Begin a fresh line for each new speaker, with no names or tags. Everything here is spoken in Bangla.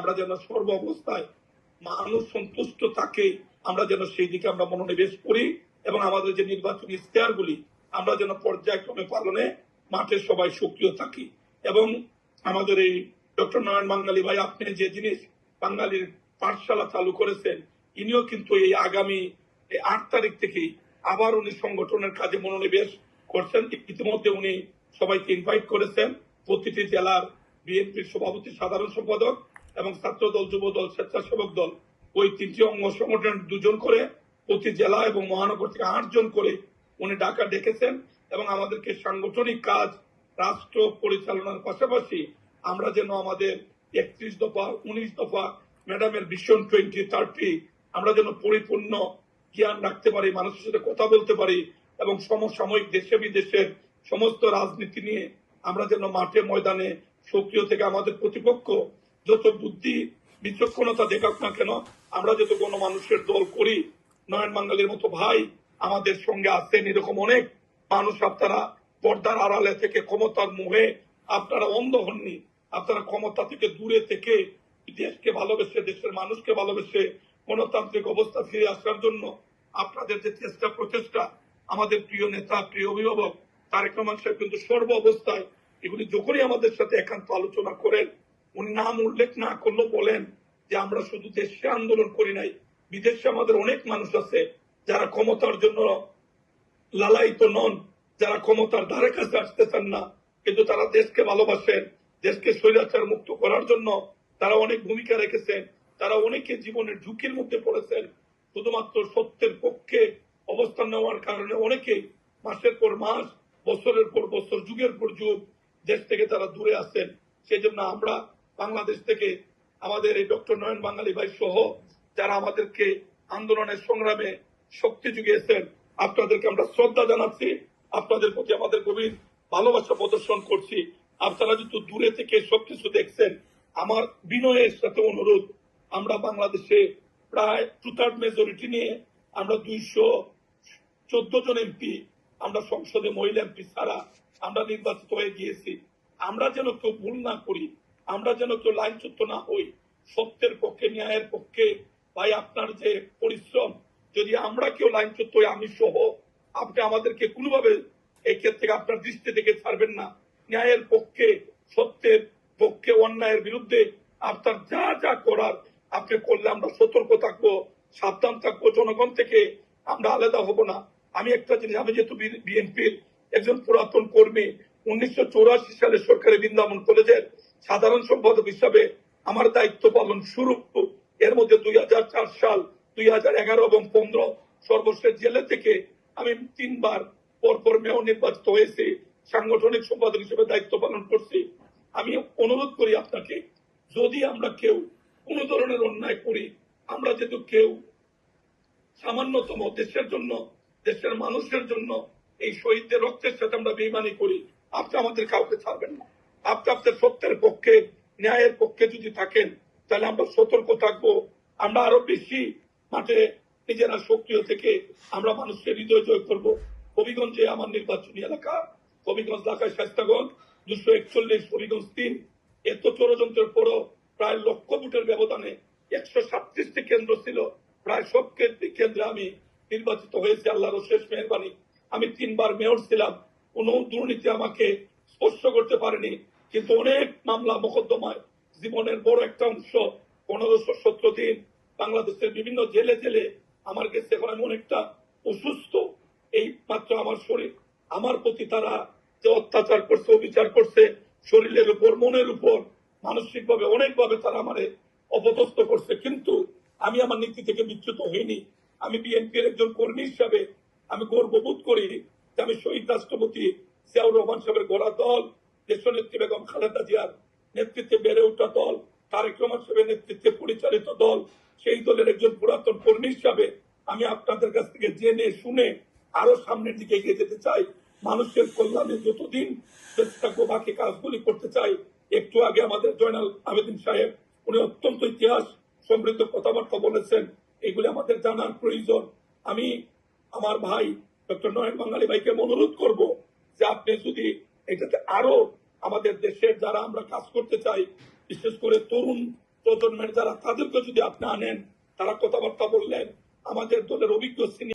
আমরা যেন সর্ব অবস্থায় মানুষ সন্তুষ্ট থাকে, আমরা যেন সেই দিকে আমরা মনোনিবেশ করি এবং আমাদের যে নির্বাচনী ইশতেহারগুলি আমরা যেন পর্যায়ক্রমে পালনে মাঠে সবাই সক্রিয় থাকি। এবং আমাদের এই ডক্টর নয়ন বাঙালি ভাই, আপনি যে জিনিস বাঙালির পাঠশালা চালু করেছেন, ইনিও কিন্তু এই আগামী 8 তারিখ থেকেই আবার উনি সংগঠনের কাজে মনোনিবেশ করছেন। ইতিমধ্যে উনি সবাইকে ইনভাইট করেছেন, প্রতিটি জেলার বিএনপির সভাপতি, সাধারণ সম্পাদক এবং ছাত্র দল, যুব দল, স্বেচ্ছাসেবক দল, ওই 3টি অঙ্গ সংগঠন 2 জন করে প্রতি জেলা এবং মহানগর থেকে 8 জন করে উনি ঢাকা ডেকেছেন। এবং আমাদেরকে সাংগঠনিক কাজ রাষ্ট্র পরিচালনার পাশাপাশি আমরা যেন আমাদের 31 দফা 19 দফা ম্যাডামের ভিশন 2030 আমরা যেন পরিপূর্ণ জ্ঞান রাখতে পারি, মানুষের সাথে কথা বলতে পারি এবং সমসাময়িক দেশে বিদেশের সমস্ত রাজনীতি নিয়ে আমরা যেন মাঠে ময়দানে সক্রিয় থেকে আমাদের প্রতিপক্ষ যত বুদ্ধি বিচক্ষণতা দেখাক না কেন, আমরা যত গণমানুষের দল করি, নয়ন বাঙালির মতো ভাই আমাদের সঙ্গে আছেন। এরকম অনেক মানুষ, আপনারা পর্দার আড়ালে থেকে ক্ষমতার মোহে আপনারা অন্ধ হননি, আপনারা ক্ষমতা থেকে দূরে থেকে দেশকে ভালোবেসে, দেশের মানুষকে ভালোবেসে গণতান্ত্রিক অবস্থা ফিরে আসার জন্য আপনাদের যে চেষ্টা প্রচেষ্টা, আমাদের প্রিয় নেতা, প্রিয় অভিভাবক তারেক রহমান সাহেব কিন্তু সর্ব অবস্থায় এগুলি যখনই আমাদের সাথে একান্ত আলোচনা করেন, উনি নাম উল্লেখ না করলেও বলেন যে আমরা শুধু দেশে আন্দোলন করি নাই, বিদেশে আমাদের অনেক মানুষ আছে যারা ক্ষমতার জন্য লালায়িত নন, যারা ক্ষমতার ধারে কাছে আসতে চান না, কিন্তু তারা দেশকে ভালোবাসেন, দেশকে স্বৈরাচার মুক্ত করার জন্য তারা অনেক ভূমিকা রেখেছেন, তারা অনেকে জীবনের ঝুঁকির মধ্যে পড়েছেন। শুধুমাত্র সত্যের পক্ষে অবস্থান নেওয়ার কারণে অনেকে মাসের পর মাস, বছরের পর বছর, যুগের পর যুগ দেশ থেকে তারা দূরে আছেন। সেই জন্য আমরা বাংলাদেশ থেকে আমাদের এই ডক্টর নয়ন বাঙালি ভাই সহ যারা আমাদেরকে আন্দোলনের সংগ্রামে শক্তি জুগিয়েছেন, আপনাদেরকে আমরা শ্রদ্ধা জানাচ্ছি, আপনাদের প্রতি আমাদের গভীর ভালোবাসা প্রদর্শন করছি। আপনারা যেহেতু দূরে থেকে সবকিছু দেখছেন, আমার বিনয়ের সাথে অনুরোধ, আমরা বাংলাদেশে প্রায় 2/3 মেজরিটি নিয়ে আমরা 214 জন এমপি, আমরা সংসদে মহিলা এমপি ছাড়া আমরা নির্বাচিত হয়ে গিয়েছি। আমরা যেন কেউ ভুল না করি, আমরা যেন কেউ লাইনচ্যুত না হই, সত্যের পক্ষে, ন্যায়ের পক্ষে। ভাই, আপনার যে পরিশ্রম, যদি আমরা কেউ লাইনচ্যুত হই, আমি সহ, আপনি আমাদেরকে কোনোভাবে এই ক্ষেত্রে আপনার দৃষ্টি থেকে ছাড়বেন না। ন্যায়ের পক্ষে, সত্যের পক্ষে, অন্যায়ের বিরুদ্ধে আপনার যা যা করার আপনি করলে আমরা সতর্ক থাকবো, সাবধান থাকবো, জনগণ থেকে আমরা আলাদা হব না। আমি একটা জিনিস, আমি যেহেতু বিএনপির একজন পুরাতন কর্মী, 1984 সালে সরকারি বৃন্দাবন কলেজের সাধারণ সম্পাদক হিসাবে আমার দায়িত্ব পালন শুরু। এর মধ্যে 2004 সাল, 2011 এবং 2015 সর্বশেষ জেলে থেকে আমি 3 বার পরপর মেয়র নির্বাচিত হয়েছি, সাংগঠনিক সম্পাদক হিসেবে দায়িত্ব পালন করছি। আমি অনুরোধ করি আপনাকে, যদি আমরা কেউ কোন ধরনের অন্যায় করি, আমরা যেহেতু কেউ সামান্যতম দেশের জন্য, দেশের মানুষের জন্য এই শহীদদের রক্তের সাথে আমরা বেইমানি করি, আপনি আমাদের কাউকে ছাড়বেন না। আপনি আপনার সত্যের পক্ষে, ন্যায়ের পক্ষে যদি থাকেন, তাহলে আমরা সতর্ক থাকবো, আমরা আরো বেশি মাঠে নিজেরা সক্রিয় থেকে আমরা মানুষের হৃদয় জয় করবো। হবিগঞ্জে আমার নির্বাচনী এলাকা, হবিগঞ্জ ঢাকায় শায়েস্তাগঞ্জ 241, হবিগঞ্জ 3, এত ষড়যন্ত্রের পরও প্রায় লক্ষ ভোটের ব্যবধানে 137টি কেন্দ্র ছিল, প্রায় সব কেন্দ্রে আমি নির্বাচিত হয়েছি, আল্লাহর অশেষ মেহেরবানি। আমি 3 বার মেয়র ছিলাম, কোন দুর্নীতি আমাকে স্পর্শ করতে পারেনি, কিন্তু অনেক মামলা মোকদ্দমায় জীবনের বড় একটা অংশ 1517 দিন বাংলাদেশের বিভিন্ন জেলে জেলে আমার কাছে। এখন আমি অনেকটা অসুস্থ, এই মাত্র আমার শরীর, আমার প্রতি তারা যে অত্যাচার করছে, অবিচার করছে, শরীরের উপর, মনের উপর, মানসিক ভাবে অনেকভাবে তারা আমারে অপদস্থ করছে, কিন্তু আমি আমার নীতি থেকে বিচ্যুত হইনি। আমি বিএনপির একজন কর্মী হিসাবে আমি গর্ববোধ করি যে আমি শহীদ রাষ্ট্রপতি জিয়াউর রহমান সাহেবের গড়া দল, দেশনেত্রী বেগম খালেদা জিয়ার নেতৃত্বে বেড়ে ওঠা দল, তারেক রহমান সাহেবের নেতৃত্বে পরিচালিত দল, সেই দলের একজন পুরাতন কর্মী হিসাবে আমি আপনাদের কাছ থেকে জেনে শুনে আরো সামনের দিকে এগিয়ে যেতে চাই। মানুষের কল্যাণে যতদিন বাকি কাজগুলি করতে চাই। একটু আগে আমাদের জয়নাল আবেদিন সাহেব, উনি অত্যন্ত ইতিহাস সমৃদ্ধ কথাবার্তা বলেছেন, এগুলি আমাদের জানার প্রয়োজন। আমি আমার ভাই ডক্টর নয়ন বাঙালি ভাইকে অনুরোধ করব যে আপনি যদি এটাতে আরো আমাদের দেশের যারা আমরা কাজ করতে চাই, বিশেষ করে তরুণ প্রজন্মের যারা তাদেরকে যদি আপনি আনেন, তারা কথাবার্তা বললেন, আমাদের দলের অভিজ্ঞ সিনিয়র